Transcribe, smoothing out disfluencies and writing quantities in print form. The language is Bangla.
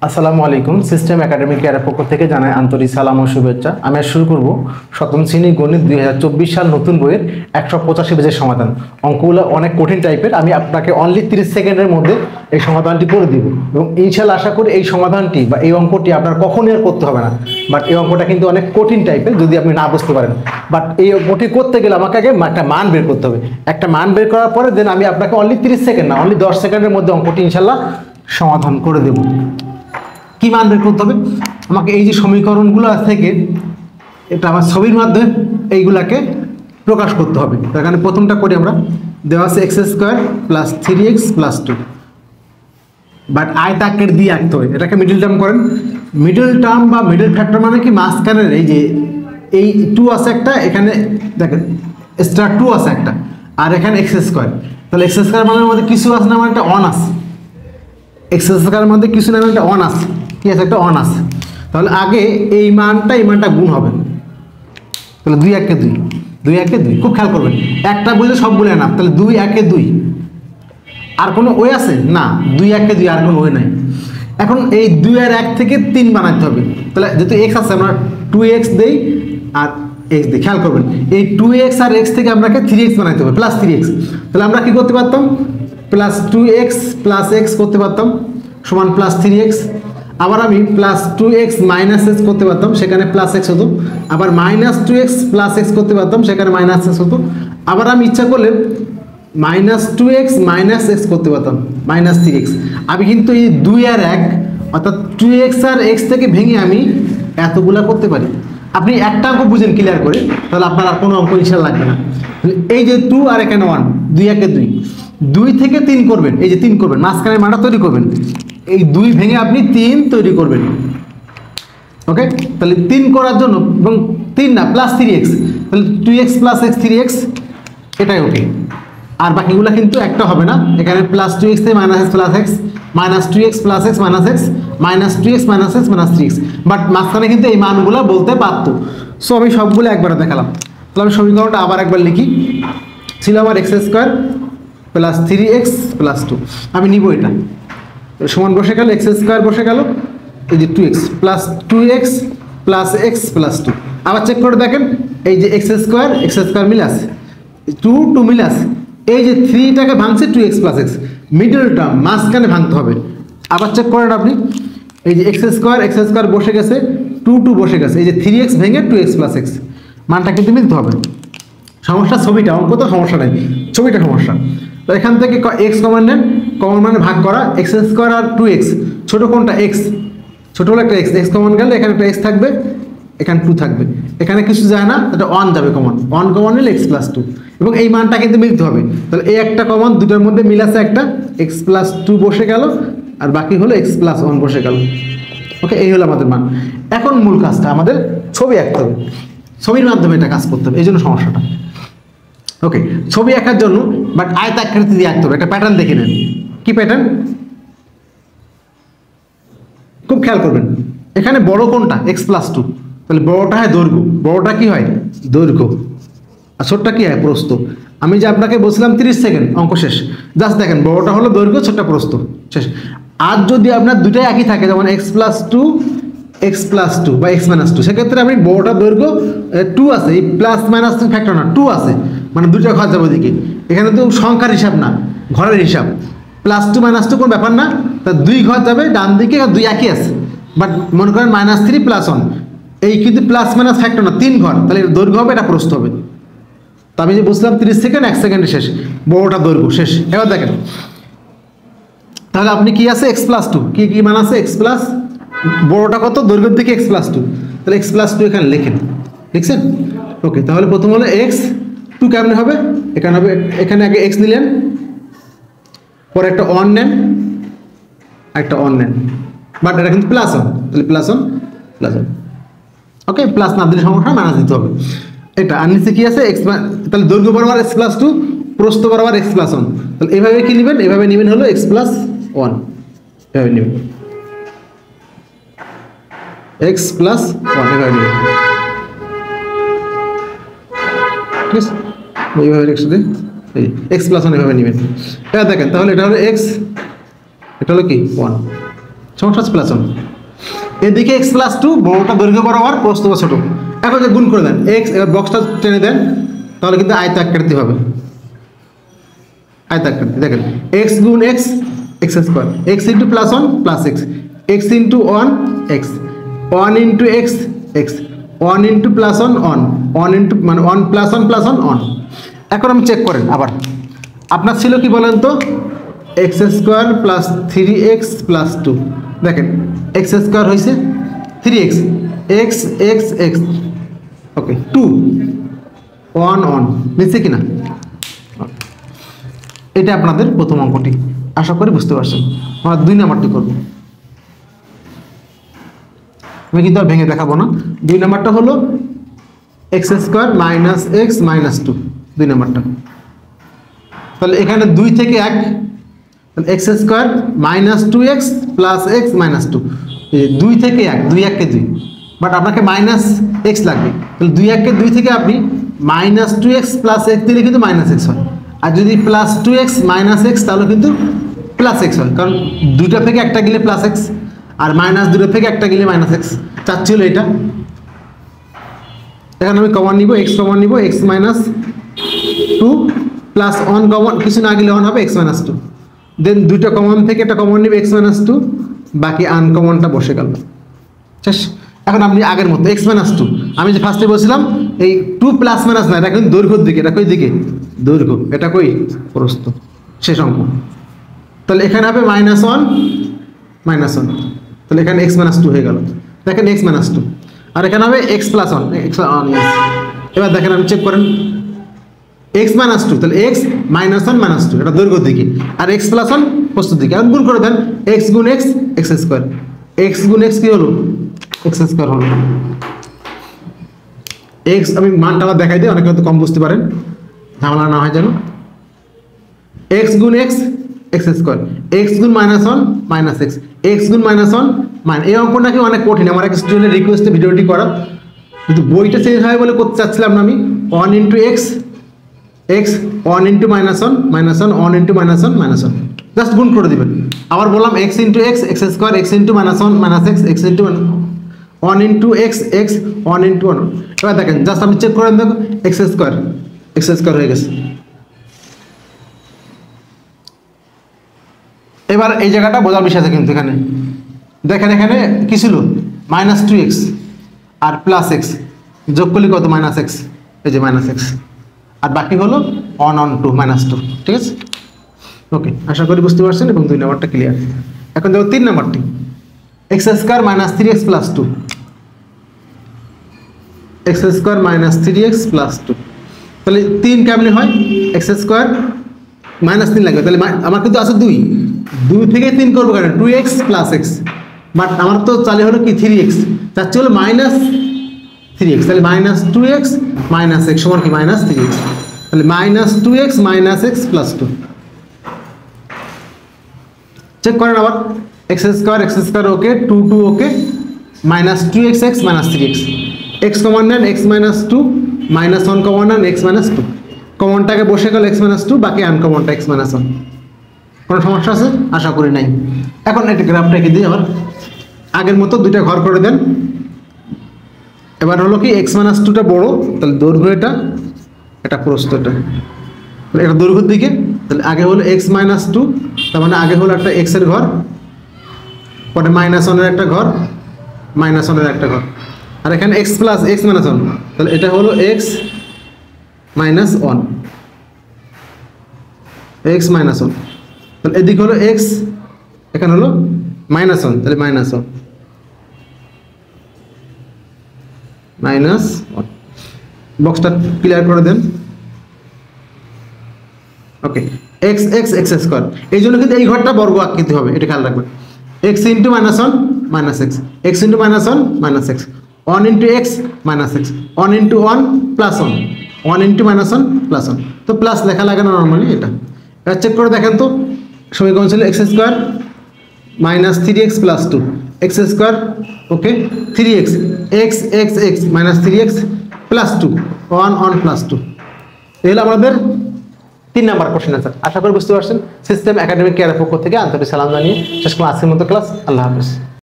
আসসালামু আলাইকুম। সিস্টেম একাডেমি কেয়ারের পক্ষ থেকে জানাই আন্তরিক সালাম ও শুভেচ্ছা। আমি শুরু করব সপ্তম শ্রেণী গণিত 2024 সাল নতুন বইয়ের 185 পেজের সমাধান। অঙ্কগুলো অনেক কঠিন টাইপের, আমি আপনাকে অনলি 30 সেকেন্ডের মধ্যে এই সমাধানটি করে দিব এবং ইনশাআল্লাহ আশা করি এই সমাধানটি বা এই অঙ্কটি আপনার কখনোই আর করতে হবে না। বাট এই অঙ্কটা কিন্তু অনেক কঠিন টাইপের যদি আপনি না বুঝতে পারেন। বাট এই অঙ্কটি করতে গেলে আমাকে আগে একটা মান বের করতে হবে। একটা মান বের করার পরে দেন আমি আপনাকে অনলি 30 সেকেন্ড না, অনলি 10 সেকেন্ডের মধ্যে অঙ্কটি ইনশাআল্লাহ সমাধান করে দেব। কি মান বের করতে হবে? আমাকে এই যে সমীকরণগুলো থেকে এটা আমার ছবির মাধ্যমে এইগুলাকে প্রকাশ করতে হবে। তার কারণে প্রথমটা করি আমরা। দেওয়া আছে x square plus 3x plus 2, but আয়তাকার দিয়ে আঁকতে হবে। এটাকে মিডল টার্ম করেন। মিডল টার্ম বা মিডল ফ্যাক্টর মানে কি, মাঝখানের এই যে এই 2 আছে একটা, এখানে দেখেন স্টার 2 আছে একটা, আর এখানে এক্স স্কোয়ার। তাহলে এক্স স্কোয়ার মানের মধ্যে কিছু আছে না, মানে একটা অন আছে। এক্স স্কোয়ারের মধ্যে কিছু না, একটা অন আছে। কি আছে? একটা অন আছে। তাহলে আগে এই মানটা গুণ হবে। তাহলে 2 1 2, 2 1 2, খুব খেয়াল করবেন, একটা বুঝলে সবগুলো না। তাহলে 2 1 2, আর কোনো ওয়ে আছে না? 2 1 2 আর কোনো ওয়ে নাই। এখন এই 2 আর 1 থেকে 3 বানাতে হবে। তাহলে যেহেতু এক্স আছে আমরা 2x দেই আর এক্স দিই। খেয়াল করবেন, এই 2x আর x থেকে আপনাকে 3x বানাতে হবে, প্লাস 3x। তাহলে আমরা কি করতে পারতাম? প্লাস 2x প্লাস x করতে পারতাম সমান প্লাস 3x। আবার আমি প্লাস 2x মাইনাস x করতে পারতাম, সেখানে প্লাস x হতো। আবার মাইনাস 2x প্লাস x করতে পারতাম, সেখানে মাইনাস x হতো। আবার আমি ইচ্ছা করলে মাইনাস 2x মাইনাস x করতে পারতাম, মাইনাস 3x। আমি কিন্তু এই 2 আর 1 অর্থাৎ 2x আর x থেকে ভেঙে আমি এতগুলা করতে পারি। আপনি একটা অঙ্ক বুঝেন ক্লিয়ার করে, তাহলে আপনার আর কোনো অঙ্ক ইনশাআল্লাহ লাগবে না। এই যে 2 আর এখানে 1, 2 1 2, 2 থেকে 3 করবেন। এই যে 3 করবেন, মাঝখানে মানটা তৈরি করবেন। এই 2 ভেঙে আপনি 3 তৈরি করবেন। ওকে, তাহলে 3 করার জন্য, এবং 3 না প্লাস 3x, তাহলে 2x প্লাস x 3x, এটাই ওকে। আর বাকিগুলো কিন্তু একটা হবে না। এখানে প্লাস 2x থেকে minus x plus x, minus 2x plus x minus x, minus 2x minus x minus 3x। But মাঝখানে কিন্তু এই মানগুলো বলতে পারতো। সো আমি সবগুলো একবার দেখালাম। তাহলে আমি সমীকরণটা আবার একবার লিখি। ছিল আমার x square plus 3x plus 2, আমি নিব এটা সমান বসে গেল, এক্স স্কোয়ার বসে গেল, এই যে 2x plus 2x plus x plus 2। আবার চেক করে দেখেন, এই যে এক্স স্কোয়ার মিলে আছে, 2 মিলে আছে। এই যে 3টাকে ভাঙছে 2x plus x, middle term মাঝখানে ভাঙতে হবে। আবার চেক করেন আপনি, এই যে এক্স স্কোয়ার বসে গেছে, 2 বসে গেছে, এই যে 3x ভেঙে 2x প্লাস x, মানটা কিন্তু মিলতে হবে। সমস্যা ছবিটা, অঙ্ক তো সমস্যা নেই, ছবিটা সমস্যা। তো এখান থেকে এক্স কমন নেন, কমন মানে ভাগ করা, এক্স স্কোয়ার আর 2x, ছোটো কোনটা? এক্স, ছোটো হলো একটা এক্স কমন গেলে এখানে একটা এক্স থাকবে, এখানে 2 থাকবে, এখানে কিছু যায় না, এটা 1 যাবে কমন, 1 কমন নিলে এক্স প্লাস 2, এবং এই মানটা কিন্তু মিলতে হবে। তাহলে এই একটা কমন, দুটোর মধ্যে মিল আছে একটা, এক্স প্লাস 2 বসে গেল, আর বাকি হলো এক্স প্লাস 1 বসে গেল। ওকে, এই হলো আমাদের মান। এখন মূল কাজটা আমাদের ছবি আঁকতে হবে, ছবির মাধ্যমে এটা কাজ করতে হবে, এই জন্য সমস্যাটা। ওকে, ছবি আঁকার জন্য বাট আয়তাকৃতি দিয়ে আঁকতে হবে। একটা প্যাটার্ন দেখে নেন। কি প্যাটার্ন? খুব খেয়াল করবেন, এখানে বড় কোনটা? এক্স প্লাস 2, তাহলে বড়টা হয় দৈর্ঘ্য, বড়টা কি হয়? দৈর্ঘ্য, আর ছোটটা কি হয়? প্রস্থ। আমি যে আপনাকে বলছিলাম 30 সেকেন্ড, অঙ্ক শেষ। জাস্ট দেখেন, বড়টা হলো দৈর্ঘ্য, ছোটটা প্রস্থ, শেষ। আর যদি আপনার দুটাই একই থাকে, যেমন এক্স প্লাস 2 বা এক্স মাইনাস 2, সেক্ষেত্রে আপনি বড়টা দৈর্ঘ্য 2 আছে, এই প্লাস মাইনাস ফ্যাক্টর না, 2 আছে, মানে দুটো ঘর যাবে ওদিকে। এখানে তো সংখ্যার হিসাব না, ঘরের হিসাব। প্লাস 2 মাইনাস 2 কোনো ব্যাপার না, তা 2 ঘর যাবে ডান দিকে, আর 2 একই আছে। বাট মনে করেন মাইনাস 3 প্লাস 1, এই কিন্তু প্লাস মাইনাস ফ্যাক্টর না, 3 ঘর, তাহলে দৈর্ঘ্য হবে, এটা প্রস্থ হবে। তো আমি যে বুঝলাম 30 সেকেন্ড, 1 সেকেন্ডে শেষ, বড়টা দৈর্ঘ্য শেষ। এবার দেখেন, তাহলে আপনি কি আছে? এক্স প্লাস 2, কি মান আছে? এক্স প্লাস, বড়টা কত? দৈর্ঘ্যের দিকে এক্স প্লাস 2, তাহলে এক্স প্লাস 2 এখানে লেখেন, লিখছেন? ওকে, তাহলে প্রথম হলো এক্স 2 কেমন হবে? এখানে হবে, এখানে আগে এক্স নিলেন, পরে একটা 1 নেন, একটা 1 নেন, বাট এটা কিন্তু প্লাস 1, তাহলে প্লাস 1। ওকে, প্লাস না দিলে সমস্যা, মাইনাস দিতে হবে এটা। আর নিচে কি আছে? এক্স, তাহলে দৈর্ঘ্য বরাবর এক্স প্লাস 2, প্রস্থ বরাবর এক্স প্লাস 1, তাহলে এভাবে কি নেবেন? এভাবে নেবেন হলো এক্স প্লাস 1, এভাবে নেবেন এক্স প্লাস 1, এভাবে নেবেন, ঠিক আছে? এইভাবে একসাথে এক্স প্লাস 1 এভাবে নেবেন। এটা দেখেন, তাহলে এটা হলো এক্স, এটা হলো কি 1, সমস্যা হচ্ছে প্লাস 1, এদিকে x প্লাস 2 বড়টা দৈর্ঘ্য বরাবর, প্রস্থটা ছোট। এখন যে গুণ করে দেন x, এবার বক্সটা টেনে দেন, তাহলে কিন্তু আয়তাকৃতি হবে। আয়তাকৃতি দেখেন x গুণ x, x square, x into plus 1 plus x, x into 1 x, 1 into x x, 1 into plus 1 1, 1 into মানে 1 প্লাস 1 প্লাস 1 1। এখন আমি চেক করেন আবার, আপনার ছিল কি বলেন তো, x square plus 3x plus 2, দেখেন x স্কয়ার হয়েছে 3x, x x x, ওকে 2 1 1 নিচে কিনা। এটা আপনাদের প্রথম অঙ্কটি, আশা করি বুঝতে পারছেন। আমরা 2 নাম্বারটি করব, আমি কিন্তু আর ভেঙে দেখাবো না। 2 নাম্বারটা হলো x square minus x minus 2, 2 নাম্বারটা। তাহলে এখানে 2 থেকে 1, তাহলে x square minus 2x plus x minus 2, 2 থেকে 1, 2 1 কে 2, বাট আপনাকে মাইনাস x লাগবে। তাহলে 2 1 কে 2 থেকে আপনি মাইনাস 2x প্লাস x দিলে কিন্তু মাইনাস x হয়, আর যদি প্লাস 2x মাইনাস x তাহলে কিন্তু প্লাস x হয়, কারণ 2টা থেকে একটা গেলে প্লাস x, আর মাইনাস 2টা থেকে একটা গেলে মাইনাস x। চাচ্ছি হলো এটা। এখানে আমি কমন নিব, x কমন নিব, x মাইনাস 2 প্লাস 1 কমন, কিছু না গেলে 1 হবে x মাইনাস 2, দেন 2টা কমন থেকে একটা কমন নিবে x মাইনাস 2, বাকি আনকমনটা বসে গেল। শেষ। এখন আপনি আগের মতো x মাইনাস 2, আমি যে ফার্স্টে বলছিলাম এই 2 প্লাস মাইনাস না, এটা কিন্তু দৈর্ঘ্যের দিকে, এটা কই দিকে দৈর্ঘ্য, এটা কই প্রস্থ, শেষ অঙ্ক। তাহলে এখানে হবে মাইনাস 1 মাইনাস 1, তাহলে এখানে x মাইনাস 2 হয়ে গেল। দেখেন x মাইনাস 2, আর এখানে হবে x প্লাস 1, x 1 yes। এবার দেখেন আমি চেক করেন x মাইনাস 2, তাহলে x মাইনাস 1 মাইনাস 2 এটা দৈর্ঘ্যের দিকে, আর x প্লাস 1 প্রস্থের দিকে। এখন গুণ করে দেন x গুণ x, x স্কয়ার, x গুণ x কি হলো x স্কয়ার হলো। x আমি মানটা দেখাই দিই, অনেকে হয়তো কম বুঝতে পারেন, ঝামেলা না হয় যেন। x গুণ x, x স্কয়ার, x গুণ মাইনাস 1 মাইনাস x, x গুণ মাইনাস 1 মাইনাস। এই অঙ্কটা কি অনেক কঠিন, আমার এক স্টুডেন্টের রিকোয়েস্টে ভিডিওটি করা, কিন্তু বইটা চেঞ্জ হয় বলে করতে চাচ্ছিলাম না আমি। 1 into x x, 1 into minus 1 minus 1, 1 into minus 1 minus 1, just গুণ করে দিবেন। আবার বললাম x into x, x square, x into minus 1 minus x, x into 1 into x x, 1 into 1। এবার দেখেন জাস্ট আপনি চেক করেন, দেখো x স্কয়ার, x স্কয়ার হয়ে গেছে। এবার এই জায়গাটা বোঝার বিষয় আছে কিন্তু, এখানে দেখেন এখানে কি ছিল মাইনাস 2x আর প্লাস x, যোগ করলে কত মাইনাস x, এই যে মাইনাস x, আর বাকি হলো 1 on 2 মাইনাস 2, ঠিক আছে। ওকে, আশা করি বুঝতে পারছেন এবং 2 নাম্বারটা ক্লিয়ার। এখন দেখো 3 নাম্বারটি, x square minus 3x plus 2, x square minus 3x plus 2, তাহলে 3 কেমনে হয়, x স্কয়ার মাইনাস 3 লাগবে, তাহলে আমার কিন্তু আছে 2, 2 থেকে 3 করবো কেন, 2x প্লাস x, বাট আমার তো চালে হলো কি 3x, তার চেয়ে হলো মাইনাস 3x, তাহলে মাইনাস 2x মাইনাস x সমান কি মাইনাস 3x, তাহলে minus 2x minus x plus 2। Check করেন আবার, x square okay, 2 2 okay, minus 2x x minus 3x, x common নেন x মাইনাস 2, মাইনাস 1 কমন নেন x মাইনাস 2, কমনটাকে বসে গেল x মাইনাস 2, বাকি আনকমনটা x মাইনাস 1। কোনো সমস্যা আছে? আশা করি নাই। এখন একটা গ্রাফটা এঁকে দিই, আবার আগের মতো 2টা ঘর করে দেন। এবার হলো কি x মাইনাস 2টা বড়, তাহলে দৈর্ঘ্য এটা, এটা প্রস্থ এটা, তাহলে এটা দৈর্ঘ্যের দিকে, তাহলে আগে হলো x মাইনাস 2, তার মানে আগে হলো একটা x এর ঘর, পরে মাইনাস 1 এর একটা ঘর, মাইনাস 1 এর একটা ঘর, আর এখানে x প্লাস x মাইনাস 1, তাহলে এটা হলো x মাইনাস 1, x মাইনাস 1, তাহলে এদিকে হলো x, এখানে হলো মাইনাস 1, তাহলে মাইনাস 1 মাইনাস 1। বক্সটা ক্লিয়ার করে দেন। ওকে, x x x স্কয়ার, এই জন্য কিন্তু এই ঘরটা বর্গ আকৃতি হবে, এটা খেয়াল রাখবেন। x into minus 1 minus x, x into minus 1 minus x, 1 into x minus x, 1 into 1 plus 1, 1 into minus 1 plus 1, তো প্লাস লেখা লাগে না নর্মালি এটা। এবার চেক করে দেখেন তো সমীকরণ ছিল x square minus 3x plus 2, x square ওকে 3x, x x x minus 3x plus 2, 1 1 plus 2, এই হলো আমাদের 3 নাম্বার কোশ্চেন आंसर। আশা করি বুঝতে পারছেন। সিস্টেম একাডেমিক কেয়ারের পক্ষ থেকে আন্তরিক সালাম জানিয়ে শেষ করলাম আজকের মতো ক্লাস। আল্লাহ হাফেজ।